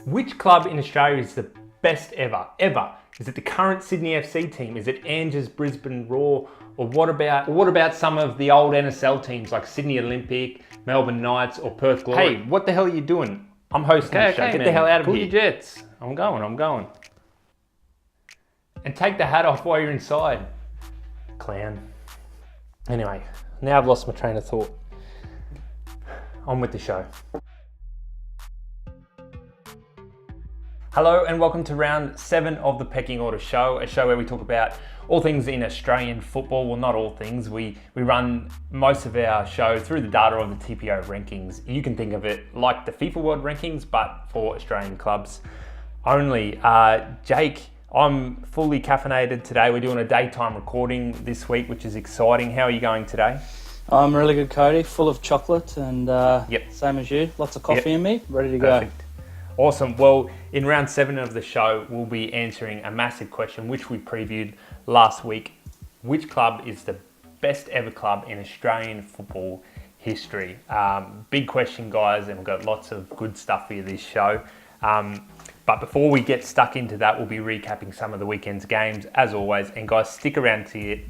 Which club in Australia is the best ever? Is it the current Sydney FC team? Is it Ange's Brisbane Roar? Or what about some of the old NSL teams like Sydney Olympic, Melbourne Knights, or Perth Glory? Hey, what the hell are you doing? I'm hosting the show. Get the hell out of here. Pull your jets. I'm going. And take the hat off while you're inside. Clown. Anyway, now I've lost my train of thought. On with the show. Hello and welcome to round 7 of the Pecking Order Show, a show where we talk about all things in Australian football. Well, not all things. We run most of our show through the data of the TPO Rankings. You can think of it like the FIFA World Rankings, but for Australian clubs only. Jake, I'm fully caffeinated today. We're doing a daytime recording this week, which is exciting. How are you going today? I'm really good, Cody. Full of chocolate and same as you. Lots of coffee in me. Ready to go. Awesome. Well, in round 7 of the show, we'll be answering a massive question, which we previewed last week. Which club is the best ever club in Australian football history? Big question, guys, and we've got lots of good stuff for you this show. But before we get stuck into that, we'll be recapping some of the weekend's games, as always. And guys, stick around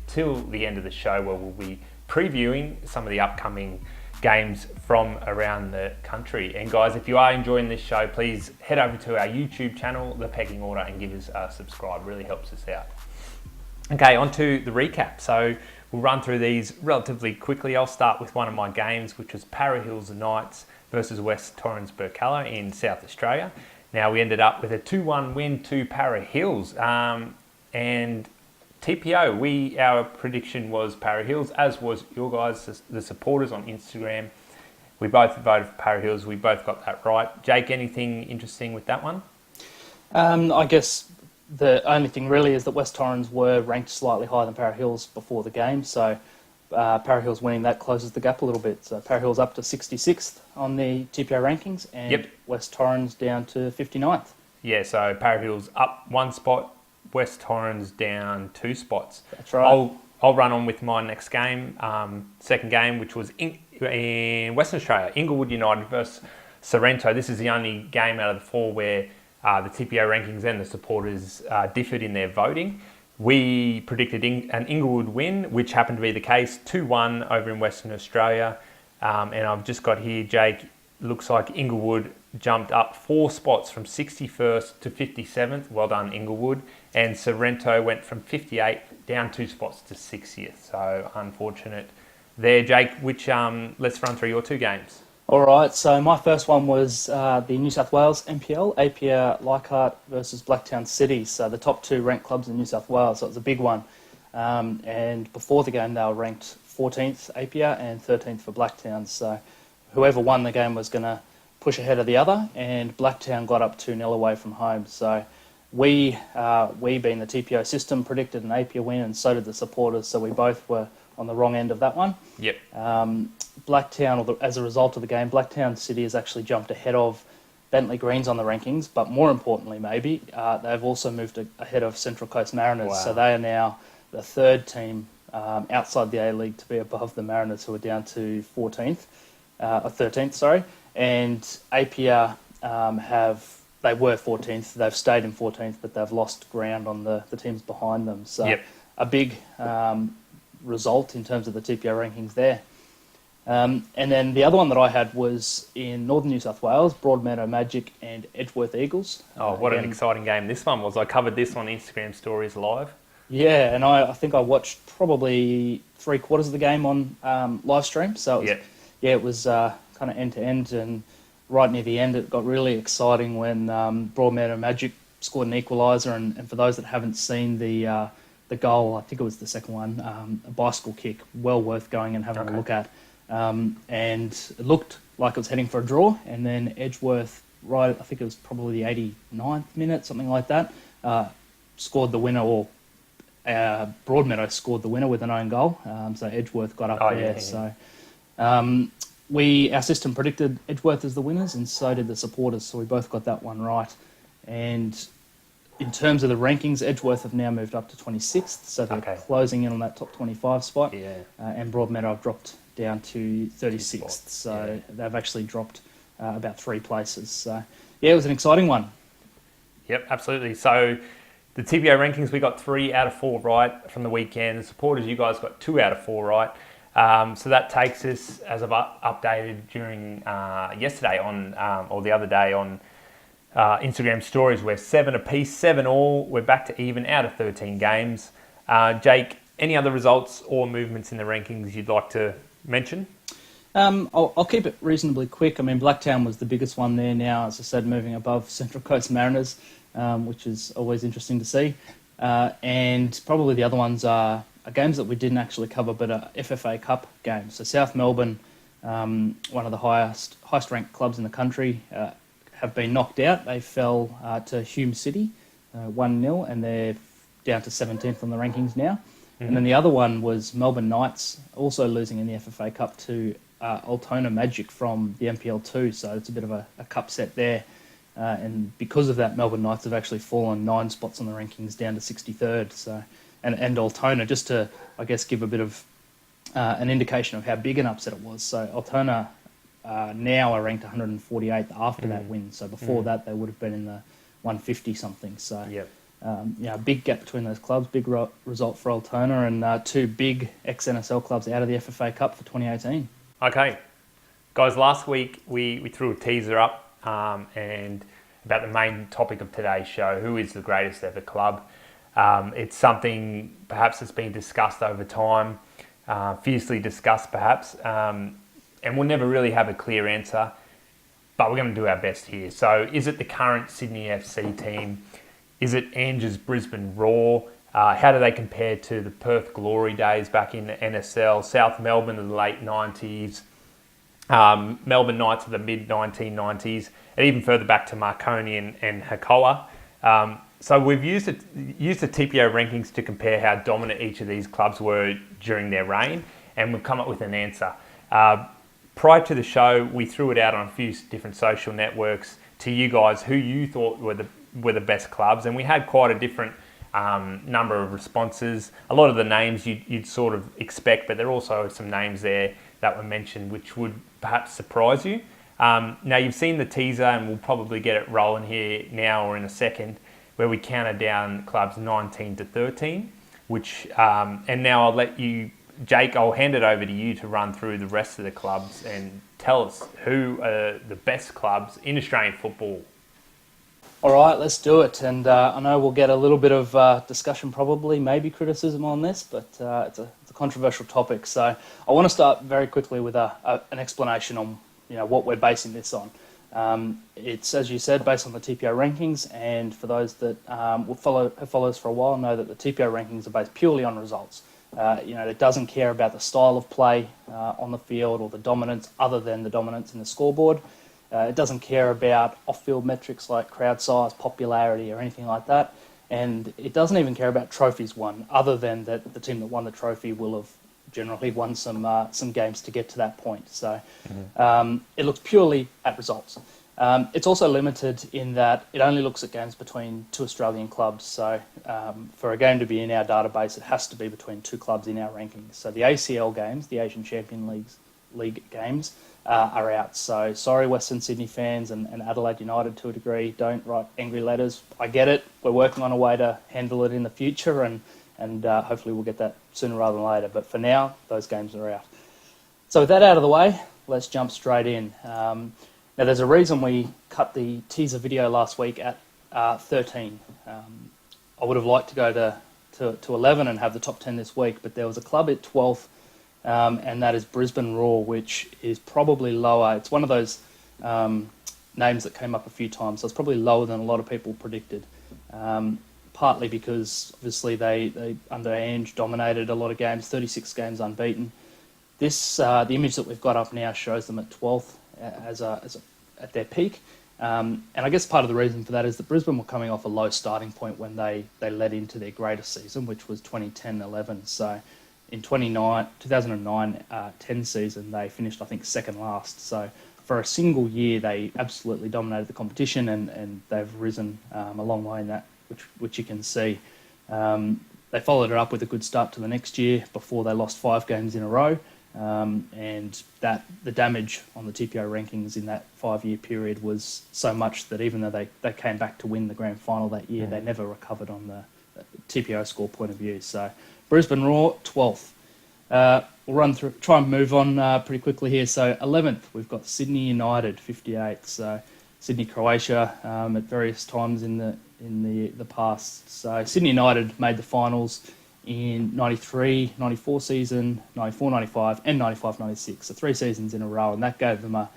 till the end of the show, where we'll be previewing some of the upcoming games from around the country. And guys, if you are enjoying this show, please head over to our YouTube channel, The Pecking Order, and give us a subscribe. Really helps us out. Okay, on to the recap. So we'll run through these relatively quickly. I'll start with one of my games, which was Parra Hills Knights versus West Torrens Birkalla in South Australia. Now, we ended up with a 2-1 win to Parra Hills. And TPO, our prediction was Parra Hills, as was your guys, the supporters on Instagram. We both voted for Parra Hills. We both got that right. Jake, anything interesting with that one? I guess the only thing really is that West Torrens were ranked slightly higher than Parra Hills before the game, so Parra Hills winning that closes the gap a little bit. So Parra Hills up to 66th on the TPO rankings, and West Torrens down to 59th. Yeah, so Parra Hills up 1 spot, West Torrens down 2 spots. That's right. I'll run on with my next game, second game, which was in Western Australia, Inglewood United versus Sorrento. This is the only game out of the 4 where the TPO rankings and the supporters differed in their voting. We predicted an Inglewood win, which happened to be the case, 2-1 over in Western Australia. And I've just got here, Jake, looks like Inglewood jumped up 4 spots from 61st to 57th. Well done, Inglewood. And Sorrento went from 58th down 2 spots to 60th. So unfortunate there, Jake. Let's run through your 2 games. All right, so my first one was the New South Wales NPL, APIA Leichhardt versus Blacktown City. So the top 2 ranked clubs in New South Wales, so it was a big one. And before the game, they were ranked 14th APIA and 13th for Blacktown. So whoever won the game was going to push ahead of the other, and Blacktown got up 2-0 away from home. So we being the TPO system, predicted an APIA win, and so did the supporters, so we both were on the wrong end of that one. Yep. Blacktown, as a result of the game, Blacktown City has actually jumped ahead of Bentley Greens on the rankings, but more importantly maybe, they've also moved ahead of Central Coast Mariners. Wow. So they are now the 3rd team outside the A-League to be above the Mariners, who are down to 13th, sorry. And APIA they were 14th, they've stayed in 14th, but they've lost ground on the teams behind them. So a big result in terms of the TPO rankings there. And then the other one that I had was in Northern New South Wales, Broadmeadow Magic and Edgeworth Eagles. Oh, what an exciting game this one was. I covered this on Instagram Stories live. Yeah, and I think I watched probably 3/4 of the game on live stream. So it was kind of end to end, and right near the end it got really exciting when Broadmeadow Magic scored an equaliser, and for those that haven't seen the goal, I think it was the second one, a bicycle kick, well worth going and having a look at. And it looked like it was heading for a draw, and then Edgeworth, I think it was probably the 89th minute, something like that, scored the winner, or Broadmeadow scored the winner with an own goal. So Edgeworth got up there. Yeah. So our system predicted Edgeworth as the winners, and so did the supporters, so we both got that one right. And in terms of the rankings, Edgeworth have now moved up to 26th, so they're closing in on that top 25 spot. Yeah. And Broadmeadow have dropped down to 36th, so they've actually dropped about 3 places. So Yeah, it was an exciting one. Yep, absolutely. So the TPO rankings, we got 3 out of 4 right from the weekend. The supporters, you guys got 2 out of 4 right. So that takes us, as I've updated during yesterday on, or the other day on Instagram stories, we're 7 apiece, 7 all. We're back to even out of 13 games. Jake, any other results or movements in the rankings you'd like to mention? I'll keep it reasonably quick. I mean, Blacktown was the biggest one there now, as I said, moving above Central Coast Mariners, which is always interesting to see. And probably the other ones are games that we didn't actually cover, but FFA Cup games. So South Melbourne, one of the highest ranked clubs in the country, have been knocked out. They fell to Hume City, 1-0, and they're down to 17th on the rankings now. Mm-hmm. And then the other one was Melbourne Knights, also losing in the FFA Cup to Altona Magic from the MPL2, so it's a bit of a cup set there. And because of that, Melbourne Knights have actually fallen 9 spots on the rankings down to 63rd. So, and Altona, just to, I guess, give a bit of an indication of how big an upset it was. So Altona now are ranked 148th after that win. So before that, they would have been in the 150 something. So big gap between those clubs, big result for Altona, and 2 big ex-NSL clubs out of the FFA Cup for 2018. Okay, guys, last week we threw a teaser up and about the main topic of today's show, who is the greatest ever club. It's something perhaps that's been discussed over time, fiercely discussed perhaps, and we'll never really have a clear answer, but we're going to do our best here. So is it the current Sydney FC team? Is it Ange's Brisbane Roar? How do they compare to the Perth Glory days back in the NSL, South Melbourne in the late 90s, Melbourne Knights of the mid-1990s, and even further back to Marconi and Hakoah. So we've used the TPO rankings to compare how dominant each of these clubs were during their reign, and we've come up with an answer. Prior to the show, we threw it out on a few different social networks to you guys who you thought were the best clubs, and we had quite a different number of responses. A lot of the names you'd sort of expect, but there are also some names there that were mentioned which would perhaps surprise you. Now you've seen the teaser, and we'll probably get it rolling here now or in a second, where we counted down clubs 19 to 13, which and now I'll let you, Jake, I'll hand it over to you to run through the rest of the clubs and tell us who are the best clubs in Australian football. All right, let's do it. And I know we'll get a little bit of discussion, probably, maybe criticism on this, but it's a controversial topic. So I want to start very quickly with an explanation on what we're basing this on. It's, as you said, based on the TPO rankings, and for those that have followed us for a while know that the TPO rankings are based purely on results. It doesn't care about the style of play on the field or the dominance other than the dominance in the scoreboard. It doesn't care about off-field metrics like crowd size, popularity, or anything like that. And it doesn't even care about trophies won, other than that the team that won the trophy will have generally won some games to get to that point. So it looks purely at results. It's also limited in that it only looks at games between 2 Australian clubs. So for a game to be in our database, it has to be between 2 clubs in our rankings. So the ACL games, the Asian Champion League games, are out. So sorry, Western Sydney fans and Adelaide United to a degree, don't write angry letters. I get it. We're working on a way to handle it in the future, and hopefully we'll get that sooner rather than later. But for now, those games are out. So with that out of the way, let's jump straight in. Now, there's a reason we cut the teaser video last week at 13. I would have liked to go to 11 and have the top 10 this week, but there was a club at 12th, and that is Brisbane Roar, which is probably lower. It's one of those names that came up a few times, so it's probably lower than a lot of people predicted, partly because obviously they under Ange dominated a lot of games, 36 games unbeaten. The image that we've got up now shows them at 12th at their peak. And I guess part of the reason for that is that Brisbane were coming off a low starting point when they led into their greatest season, which was 2010-11. So in 2009-10 season, they finished, I think, second last. So for a single year, they absolutely dominated the competition, and they've risen a long way in that, which you can see. They followed it up with a good start to the next year before they lost 5 games in a row. and that the damage on the TPO rankings in that 5-year period was so much that even though they came back to win the grand final that year, they never recovered on the TPO score point of view. So Brisbane Roar, 12th. We'll try and move on pretty quickly here. So 11th, we've got Sydney United, 58. So Sydney, Croatia, at various times in the past. So Sydney United made the finals in 93, 94 season, 94, 95, and 95, 96. So 3 seasons in a row, and that gave them a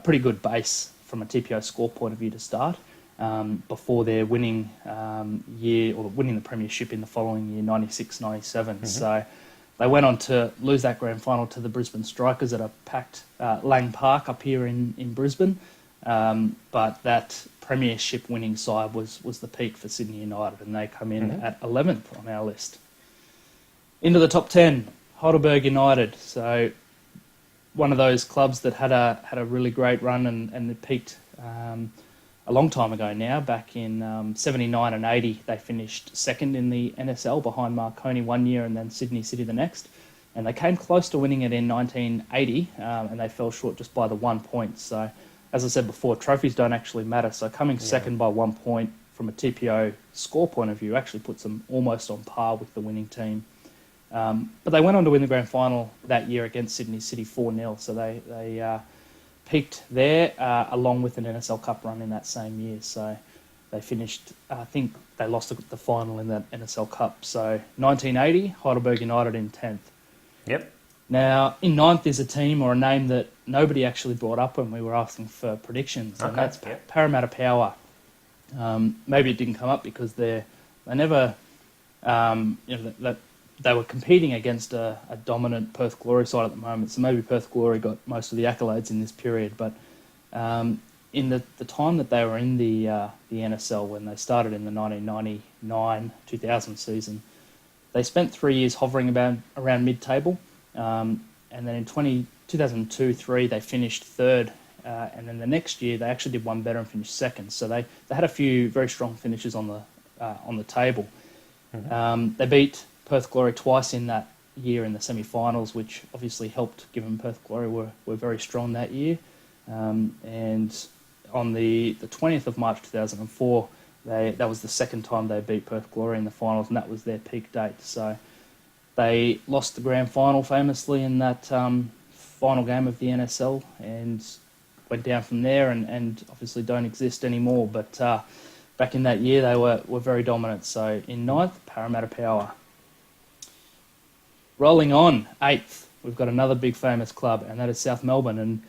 pretty good base from a TPO score point of view to start before their winning year, or winning the premiership in the following year, 96, 97. So they went on to lose that grand final to the Brisbane Strikers at a packed Lang Park up here in Brisbane. But that premiership winning side was the peak for Sydney United, and they come in at 11th on our list. Into the top 10, Heidelberg United. So one of those clubs that had a really great run and it peaked a long time ago now. Back in 79 and 80, they finished second in the NSL behind Marconi one year and then Sydney City the next. And they came close to winning it in 1980, and they fell short just by the 1 point. So, as I said before, trophies don't actually matter. So coming second by 1 point from a TPO score point of view actually puts them almost on par with the winning team. But they went on to win the grand final that year against Sydney City 4-0. So they peaked there along with an NSL Cup run in that same year. So they finished, I think they lost the final in that NSL Cup. So 1980, Heidelberg United in 10th. Yep. Now, in 9th is a team or a name that nobody actually brought up when we were asking for predictions, and that's Parramatta Power. Maybe it didn't come up because they never, they were competing against a dominant Perth Glory side at the moment, so maybe Perth Glory got most of the accolades in this period. But in the time that they were in the NSL, when they started in the 1999-2000 season, they spent 3 years hovering around mid-table, and then in 2002-03 they finished third, and then the next year they actually did one better and finished second. So they had a few very strong finishes on the table. They beat Perth Glory twice in that year in the semi-finals, which obviously helped, given Perth Glory were very strong that year. And on the 20th of March 2004, that was the second time they beat Perth Glory in the finals, and that was their peak date. So they lost the grand final famously in that final game of the NSL and went down from there, and obviously don't exist anymore. But back in that year, they were very dominant. So in 9th, Parramatta Power. Rolling on, 8th, we've got another big famous club, and that is South Melbourne. And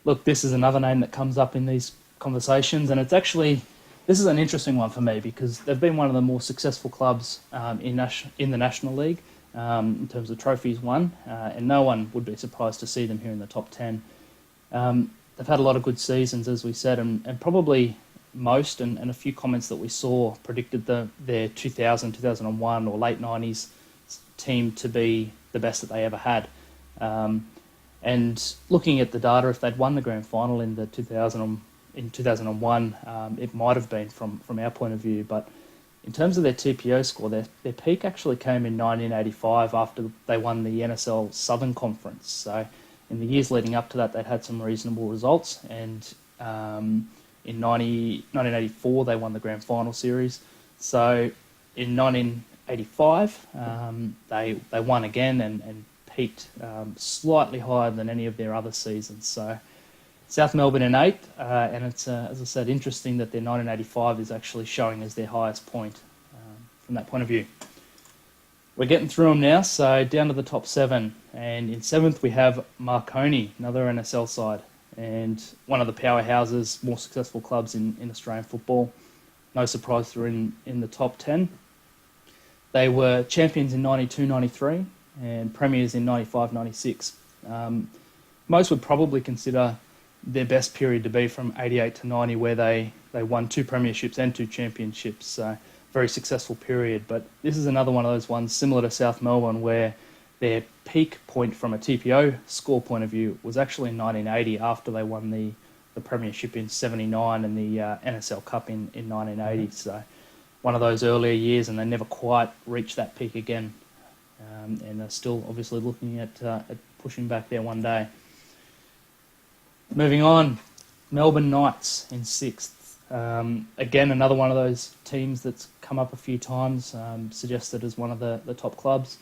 look, this is another name that comes up in these conversations, and it's actually, this is an interesting one for me because they've been one of the more successful clubs in the National League in terms of trophies won, and no one would be surprised to see them here in the top 10. They've had a lot of good seasons, as we said, and probably most, and a few comments that we saw predicted their 2000, 2001 or late 90s team to be the best that they ever had. And looking at the data, if they'd won the grand final in 2001, it might have been from our point of view. But in terms of their TPO score, their peak actually came in 1985 after they won the NSL Southern Conference. So in the years leading up to that, they'd had some reasonable results. And in 1984, they won the grand final series. So in 1985, they won again and peaked slightly higher than any of their other seasons. So South Melbourne in 8th, and it's, as I said, interesting that their 1985 is actually showing as their highest point from that point of view. We're getting through them now, so down to the top 7. And in 7th, we have Marconi, another NSL side, and one of the powerhouses, more successful clubs in Australian football. No surprise they're in the top 10. They were champions in 92-93 and premiers in 95-96. Most would probably consider their best period to be from 88 to 90, where they won 2 premierships and 2 championships. So very successful period. But this is another one of those ones similar to South Melbourne, where their peak point from a TPO score point of view was actually in 1980 after they won the premiership in 79 and the NSL Cup in 1980. So one of those earlier years, and they never quite reached that peak again. And they're still obviously looking at pushing back there one day. Moving on, Melbourne Knights in 6th. Again, another one of those teams that's come up a few times, suggested as one of the top clubs.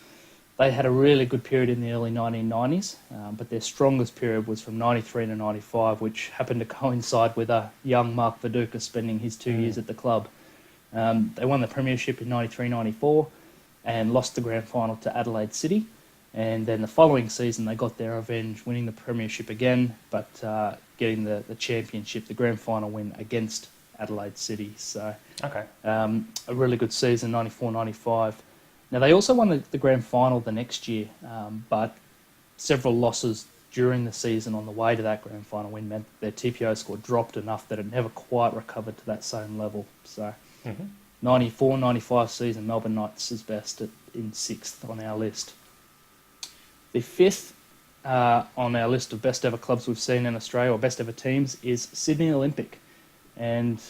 They had a really good period in the early 1990s, but their strongest period was from 93 to 95, which happened to coincide with a young Mark Viduka spending his 2 years at the club. They won the premiership in 93-94 and lost the grand final to Adelaide City. And then the following season, they got their revenge, winning the premiership again, but getting the championship, the grand final win against Adelaide City. So a really good season, 94-95. Now, they also won the grand final the next year, but several losses during the season on the way to that grand final win meant their TPO score dropped enough that it never quite recovered to that same level. So 94-95 season, Melbourne Knights is best in 6th on our list. The 5th on our list of best ever clubs we've seen in Australia, or best ever teams, is Sydney Olympic. And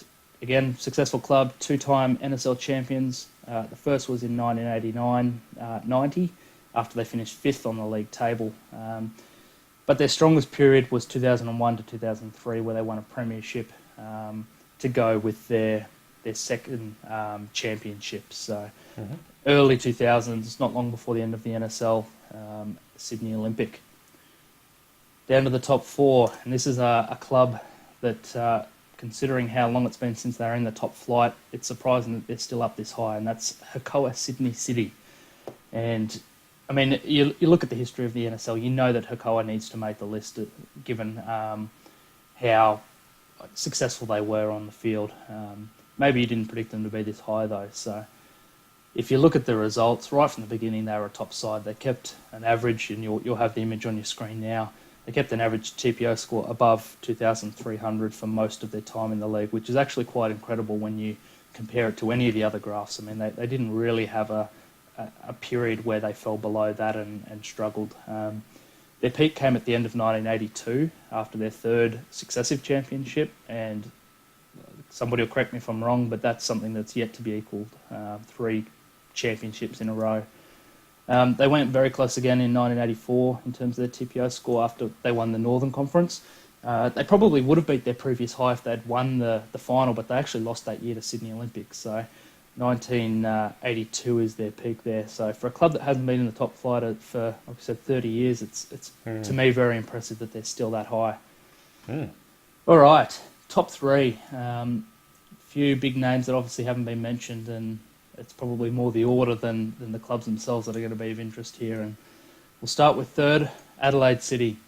again, successful club, 2-time NSL champions. The first was in 1989-90, after they finished 5th on the league table. But their strongest period was 2001 to 2003, where they won a premiership to go with their second championship. So early 2000s, not long before the end of the NSL, Sydney Olympic. Down to the top 4, and this is a club that, considering how long it's been since they're in the top flight, it's surprising that they're still up this high, and that's Hakoah Sydney City. And I mean, you look at the history of the NSL, you know that Hakoah needs to make the list, given how successful they were on the field. Maybe you didn't predict them to be this high, though. So if you look at the results, right from the beginning, they were a top side. They kept an average, and you'll have the image on your screen now. They kept an average TPO score above 2,300 for most of their time in the league, which is actually quite incredible when you compare it to any of the other graphs. I mean, they didn't really have a period where they fell below that and struggled. Their peak came at the end of 1982 after their 3rd successive championship, and somebody will correct me if I'm wrong, but that's something that's yet to be equalled, 3 championships in a row. They went very close again in 1984 in terms of their TPO score after they won the Northern Conference. They probably would have beat their previous high if they'd won the final, but they actually lost that year to Sydney Olympic. So 1982 is their peak there. So for a club that hasn't been in the top flight for, like I said, 30 years, it's to me very impressive that they're still that high. All right, top 3. Few big names that obviously haven't been mentioned, and it's probably more the order than the clubs themselves that are going to be of interest here. And we'll start with 3rd, Adelaide City.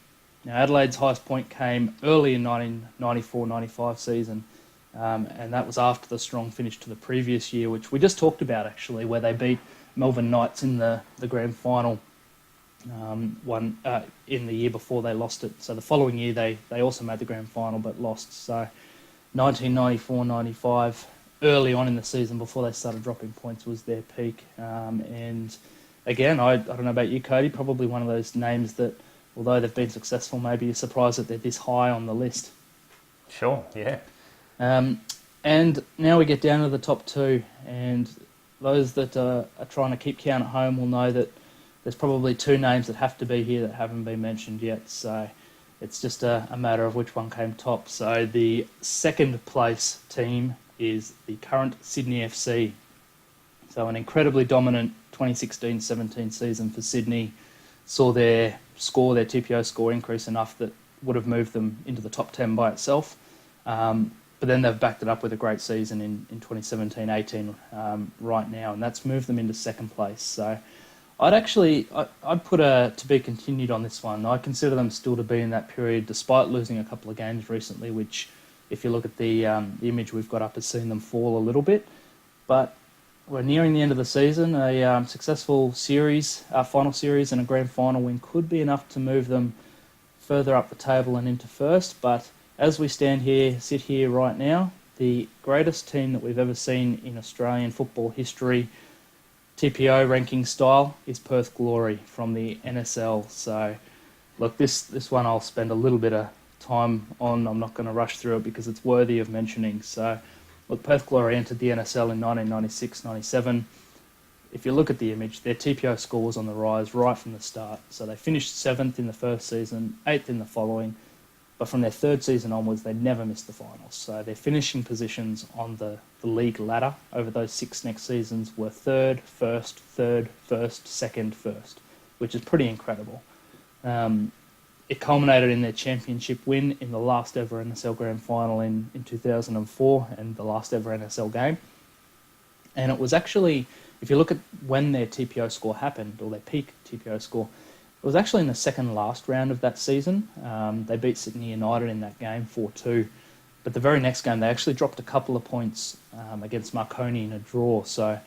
Now, Adelaide's highest point came early in 1994-95 season, and that was after the strong finish to the previous year, which we just talked about, actually, where they beat Melbourne Knights in the grand final in the year before they lost it. So the following year, they also made the grand final but lost. So 1994-95, early on in the season before they started dropping points, was their peak. And again, I don't know about you, Cody, probably one of those names that, although they've been successful, maybe you're surprised that they're this high on the list. Sure, yeah. And now we get down to the top 2, and those that are trying to keep count at home will know that there's probably 2 names that have to be here that haven't been mentioned yet. So it's just a matter of which one came top. So the 2nd place team is the current Sydney FC. So an incredibly dominant 2016-17 season for Sydney saw their TPO score increase enough that would have moved them into the top 10 by itself. But then they've backed it up with a great season in 2017-18 right now, and that's moved them into 2nd place. So I'd put a to be continued on this one. I consider them still to be in that period, despite losing a couple of games recently, which, if you look at the image we've got up, has seen them fall a little bit. But we're nearing the end of the season. A successful series, final series, and a grand final win could be enough to move them further up the table and into 1st. But as we sit here right now, the greatest team that we've ever seen in Australian football history, TPO ranking style, is Perth Glory from the NSL. So, look, this one I'll spend a little bit of time on. I'm not going to rush through it because it's worthy of mentioning. So, look, Perth Glory entered the NSL in 1996-97. if you look at the image, their TPO score was on the rise right from the start. So they finished 7th in the first season, 8th in the following, but from their third season onwards, they never missed the finals. So their finishing positions on the league ladder over those 6 next seasons were 3rd, 1st, 3rd, 1st, 2nd, 1st, which is pretty incredible. It culminated in their championship win in the last ever NSL Grand Final in 2004 and the last ever NSL game. And it was actually, if you look at when their TPO score happened, or their peak TPO score, it was actually in the second last round of that season. They beat Sydney United in that game 4-2. But the very next game, they actually dropped a couple of points against Marconi in a draw. So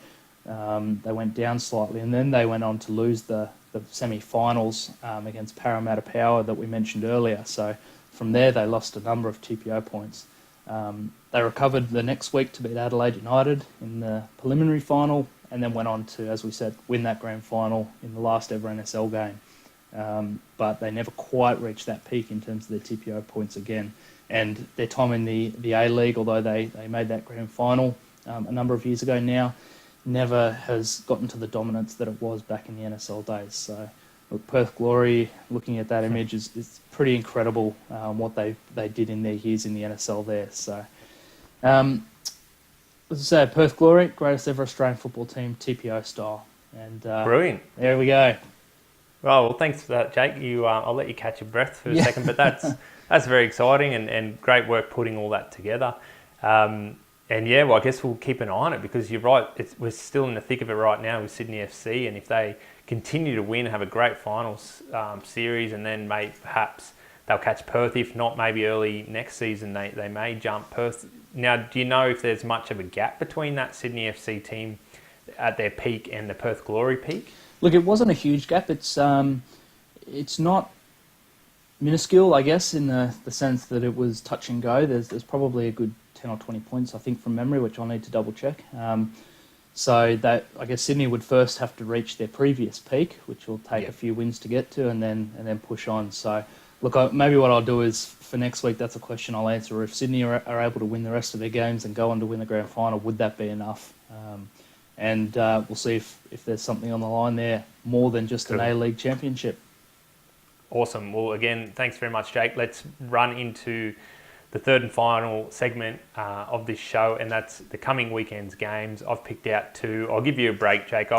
they went down slightly. And then they went on to lose the semi-finals against Parramatta Power that we mentioned earlier. So from there, they lost a number of TPO points. They recovered the next week to beat Adelaide United in the preliminary final, and then went on to, as we said, win that grand final in the last ever NSL game. But they never quite reached that peak in terms of their TPO points again. And their time in the A-League, although they made that grand final a number of years ago now, never has gotten to the dominance that it was back in the NSL days. So, look, Perth Glory, looking at that image, is pretty incredible what they did in their years in the NSL there. So, as I say, Perth Glory, greatest ever Australian football team, TPO style. And Brilliant. There we go. Well, thanks for that, Jake. I'll let you catch your breath for a second, but that's very exciting and great work putting all that together. And yeah, well, I guess we'll keep an eye on it because you're right. We're still in the thick of it right now with Sydney FC, and if they continue to win, have a great finals series, and then perhaps they'll catch Perth. If not, maybe early next season they may jump Perth. Now, do you know if there's much of a gap between that Sydney FC team at their peak and the Perth Glory peak? Look, it wasn't a huge gap. It's not minuscule, I guess, in the sense that it was touch and go. There's probably a good 10 or 20 points, I think, from memory, which I'll need to double check. So that, I guess, Sydney would first have to reach their previous peak, which will take a few wins to get to, and then push on. So, look, maybe what I'll do is for next week, that's a question I'll answer. If Sydney are able to win the rest of their games and go on to win the grand final, would that be enough? And we'll see if there's something on the line there more than just an A-League championship. Awesome. Well, again, thanks very much, Jake. Let's run into the third and final segment of this show, and that's the coming weekend's games. I've picked out 2. I'll give you a break, Jake.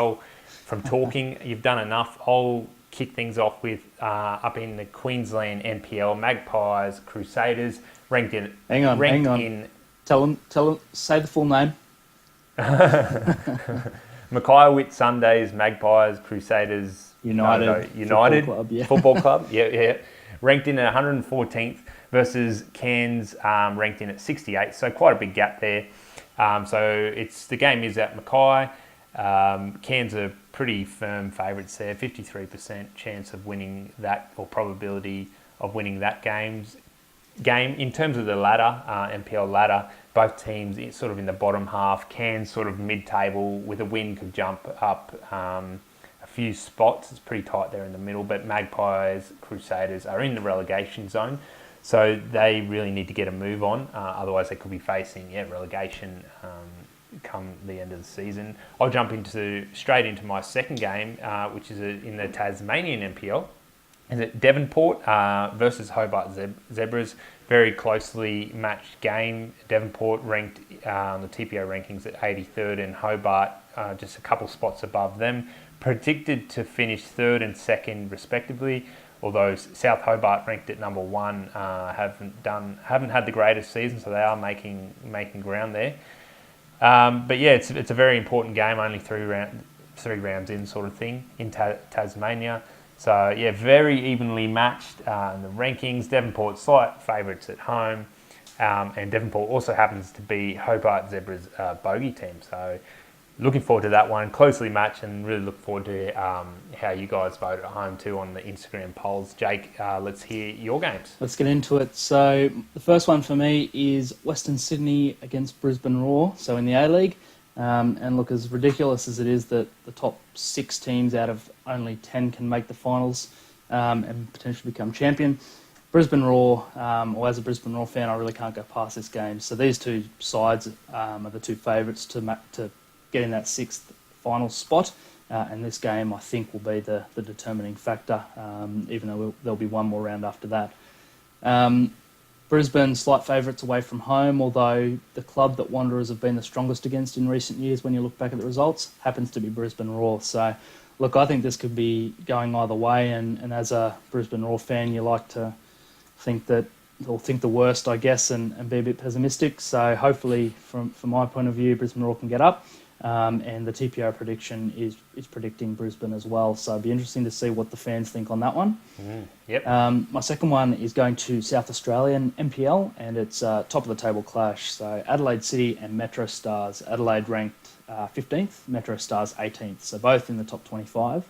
From talking, you've done enough. I'll kick things off with up in the Queensland NPL, Magpies, Crusaders, ranked in. Hang on. Tell them, say the full name. Mackay Wit Sundays, Magpies, Crusaders, United Football Club. Yeah. Ranked in at 114th versus Cairns, ranked in at 68th. So quite a big gap there. So the game is at Mackay. Cairns are pretty firm favourites there. 53% chance of winning that, or probability of winning that game. In terms of the ladder, NPL ladder, both teams sort of in the bottom half. Cairns sort of mid-table, with a win could jump up a few spots. It's pretty tight there in the middle, but Magpies, Crusaders are in the relegation zone, so they really need to get a move on. Otherwise, they could be facing relegation come the end of the season. I'll jump straight into my second game, which is in the Tasmanian NPL. Is it Devonport versus Hobart Zebras? Very closely matched game. Devonport ranked on the TPO rankings at 83rd, and Hobart just a couple spots above them. Predicted to finish 3rd and 2nd respectively, although South Hobart ranked at number 1 haven't had the greatest season, so they are making ground there. But yeah, it's a very important game, only 3 rounds in sort of thing in Tasmania. So yeah, very evenly matched in the rankings. Devonport slight favourites at home, and Devonport also happens to be Hobart Zebras' bogey team. So looking forward to that one, closely matched, and really look forward to how you guys vote at home too on the Instagram polls. Jake, let's hear your games. Let's get into it. So the first one for me is Western Sydney against Brisbane Roar, so in the A-League. And look, as ridiculous as it is that the top 6 teams out of only 10 can make the finals and potentially become champion, Brisbane Roar, or as a Brisbane Roar fan, I really can't go past this game. So these 2 sides are the 2 favourites to get in that 6th final spot. And this game, I think, will be the determining factor, even though there'll be one more round after that. Brisbane, slight favourites away from home, although the club that Wanderers have been the strongest against in recent years, when you look back at the results, happens to be Brisbane Roar. So, look, I think this could be going either way, and as a Brisbane Roar fan, you like to think the worst, I guess, and be a bit pessimistic. So hopefully, from my point of view, Brisbane Roar can get up. And the TPO prediction is predicting Brisbane as well. So it'll be interesting to see what the fans think on that one. Yep. My second one is going to South Australian NPL, and it's top of the table clash. So Adelaide City and Metro Stars. Adelaide ranked 15th, Metro Stars 18th. So both in the top 25.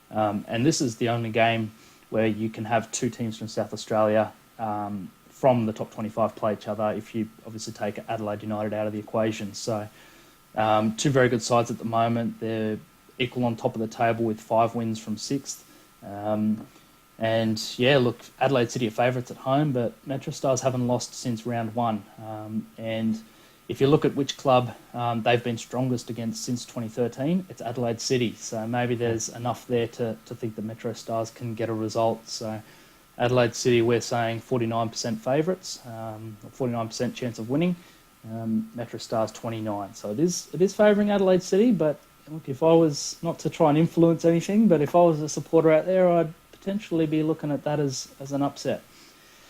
And this is the only game where you can have two teams from South Australia from the top 25 play each other, if you obviously take Adelaide United out of the equation. So two very good sides at the moment. They're equal on top of the table with 5 wins from 6th. And yeah, look, Adelaide City are favourites at home, but Metro Stars haven't lost since round 1. And if you look at which club they've been strongest against since 2013, it's Adelaide City. So maybe there's enough there to think that Metro Stars can get a result. So Adelaide City, we're saying 49% favourites, 49% chance of winning. Metro Stars 29. So it is favouring Adelaide City, but look, if I was, not to try and influence anything, but if I was a supporter out there, I'd potentially be looking at that as an upset.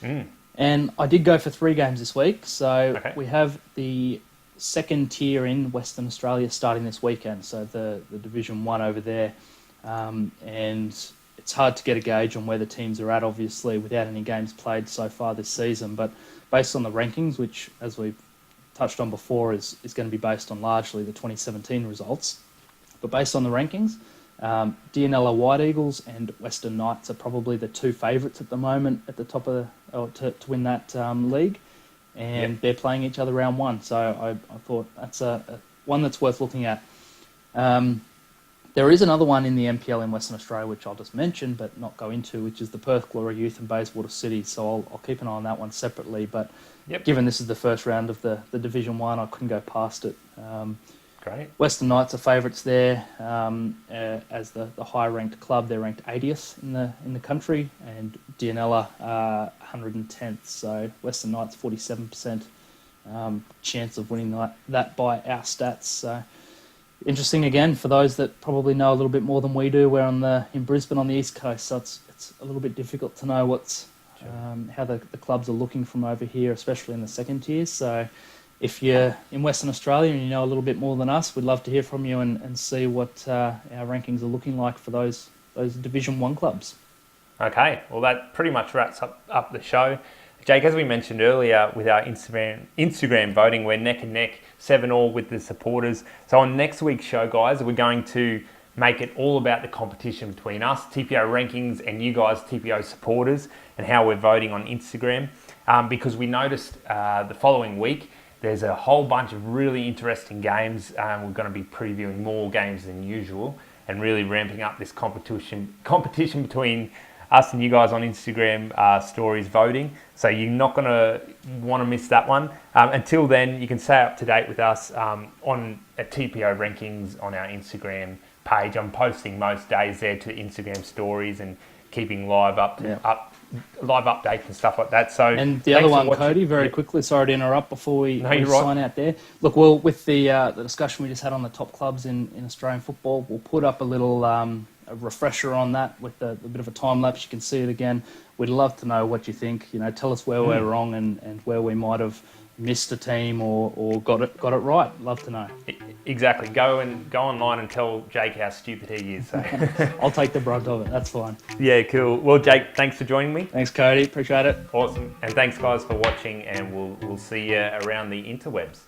And I did go for 3 games this week. So we have the second tier in Western Australia starting this weekend. So the Division 1 over there. And it's hard to get a gauge on where the teams are at, obviously, without any games played so far this season. But based on the rankings, which, as we've touched on before, is going to be based on largely the 2017 results. But based on the rankings, Dianella White Eagles and Western Knights are probably the 2 favourites at the moment at the top of to win that league, and they're playing each other round 1. So I thought that's one that's worth looking at. There is another one in the NPL in Western Australia, which I'll just mention but not go into, which is the Perth Glory Youth and Bayswater City. So I'll keep an eye on that one separately. But given this is the first round of the Division 1, I couldn't go past it. Great. Western Knights are favourites there. As the high-ranked club, they're ranked 80th in the country, and Dianella 110th. So Western Knights 47% chance of winning that by our stats. So interesting again for those that probably know a little bit more than we do. We're in Brisbane on the East Coast, so it's a little bit difficult to know how the clubs are looking from over here, especially in the second tier. So if you're in Western Australia and you know a little bit more than us, we'd love to hear from you and see what our rankings are looking like for those Division 1 clubs. Okay, well that pretty much wraps up the show. Jake, as we mentioned earlier with our Instagram voting, we're neck and neck, 7-all with the supporters. So on next week's show, guys, we're going to make it all about the competition between us, TPO Rankings, and you guys, TPO supporters, and how we're voting on Instagram. Because we noticed the following week, there's a whole bunch of really interesting games. We're going to be previewing more games than usual and really ramping up this competition between us and you guys on Instagram stories voting. So you're not going to want to miss that one. Until then, you can stay up to date with us on at TPO Rankings on our Instagram page. I'm posting most days there to Instagram stories and keeping live updates and stuff like that. So, and the other one, Cody, very quickly, sorry to interrupt before we sign out there. Look, well, with the discussion we just had on the top clubs in Australian football, we'll put up a little a refresher on that with a bit of a time lapse. You can see it again. We'd love to know what you think. Tell us where we're wrong and where we might have missed a team or got it right. Love to know. Exactly. Go online and tell Jake how stupid he is. So. I'll take the brunt of it. That's fine. Yeah, cool. Well, Jake, thanks for joining me. Thanks, Cody. Appreciate it. Awesome. And thanks, guys, for watching. And we'll see you around the interwebs.